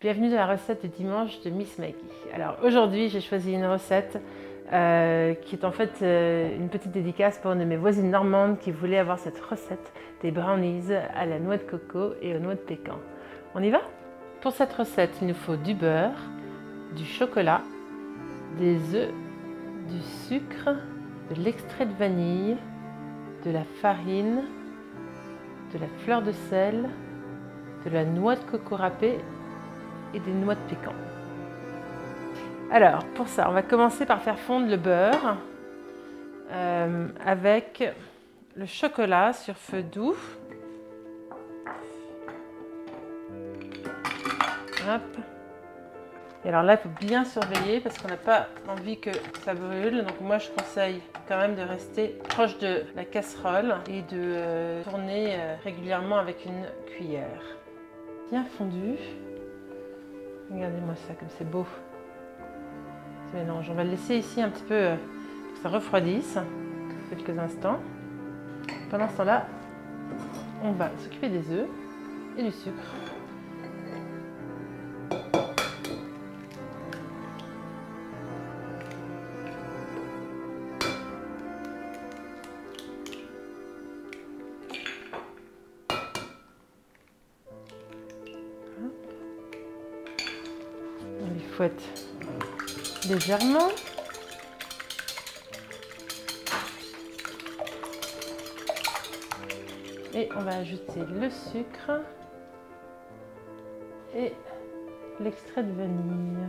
Bienvenue dans la recette du dimanche de Miss Maggie. Alors aujourd'hui j'ai choisi une recette qui est en fait une petite dédicace pour une de mes voisines normandes qui voulait avoir cette recette des brownies à la noix de coco et aux noix de pécan. On y va? Pour cette recette il nous faut du beurre, du chocolat, des œufs, du sucre, de l'extrait de vanille, de la farine, de la fleur de sel, de la noix de coco râpée et des noix de pécan. Alors pour ça on va commencer par faire fondre le beurre avec le chocolat sur feu doux. Hop. Et alors là il faut bien surveiller parce qu'on n'a pas envie que ça brûle, donc moi je conseille quand même de rester proche de la casserole et de tourner régulièrement avec une cuillère. Bien fondu. Regardez-moi ça, comme c'est beau. Ce mélange. On va le laisser ici un petit peu pour que ça refroidisse, quelques instants. Pendant ce temps-là, on va s'occuper des œufs et du sucre. On les fouette légèrement. Et on va ajouter le sucre et l'extrait de vanille.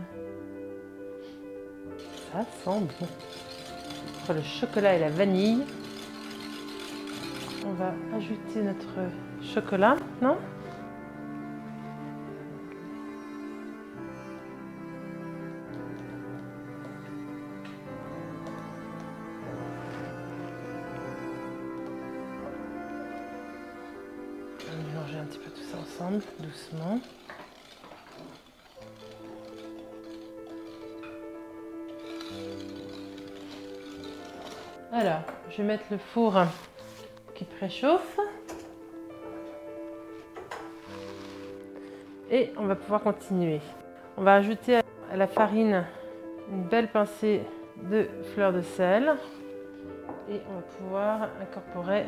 Ça sent bon. Entre le chocolat et la vanille, on va ajouter notre chocolat maintenant. Mélanger un petit peu tout ça ensemble, doucement. Alors, je vais mettre le four qui préchauffe. Et on va pouvoir continuer. On va ajouter à la farine une belle pincée de fleur de sel. Et on va pouvoir incorporer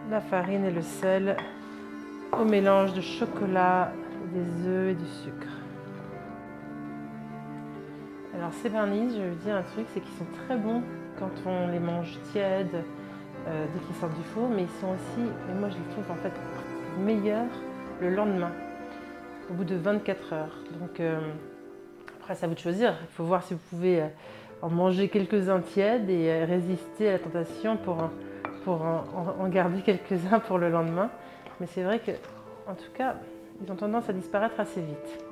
la farine et le sel au mélange de chocolat, des œufs et du sucre. Alors ces brownies, je vais vous dire un truc, c'est qu'ils sont très bons quand on les mange tièdes, dès qu'ils sortent du four, mais ils sont aussi, et moi je les trouve en fait meilleurs le lendemain, au bout de 24 heures. Donc après c'est à vous de choisir, il faut voir si vous pouvez en manger quelques-uns tièdes et résister à la tentation pour en garder quelques-uns pour le lendemain. Mais c'est vrai que, en tout cas, ils ont tendance à disparaître assez vite.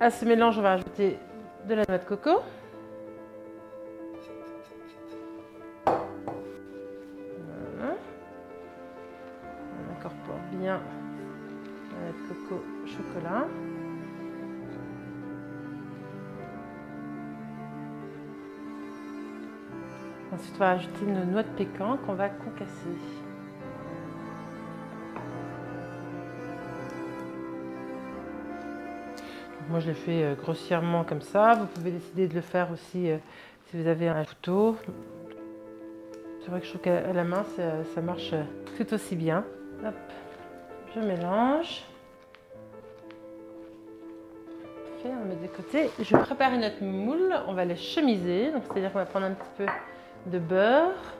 À ce mélange, on va ajouter de la noix de coco. Voilà. On incorpore bien la noix de coco au chocolat. Ensuite, on va ajouter nos noix de pécan qu'on va concasser. Moi je l'ai fait grossièrement comme ça, vous pouvez décider de le faire aussi si vous avez un couteau. C'est vrai que je trouve qu'à la main ça marche tout aussi bien. Hop, je mélange. On met de côté. Je vais préparer notre moule, on va les chemiser, donc c'est-à-dire qu'on va prendre un petit peu de beurre.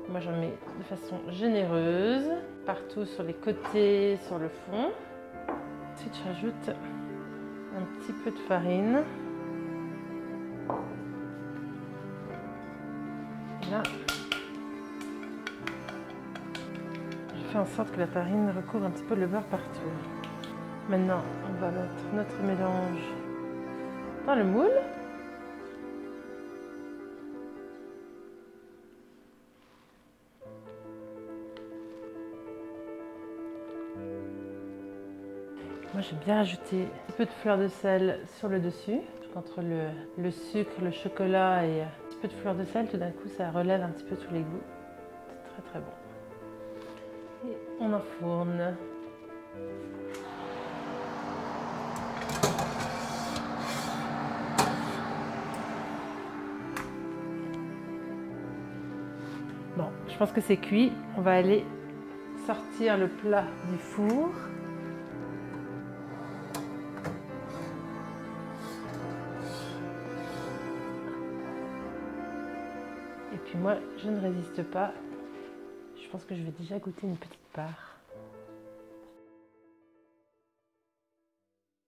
Moi j'en mets de façon généreuse, partout sur les côtés, sur le fond. Ensuite je rajoute un petit peu de farine. Et là, je fais en sorte que la farine recouvre un petit peu le beurre partout. Maintenant, on va mettre notre mélange dans le moule. Moi j'aime bien ajouter un peu de fleur de sel sur le dessus. Entre le sucre, le chocolat et un petit peu de fleur de sel, tout d'un coup ça relève un petit peu tous les goûts. C'est très très bon. Et on enfourne. Bon, je pense que c'est cuit. On va aller sortir le plat du four. Et puis moi, je ne résiste pas. Je pense que je vais déjà goûter une petite part.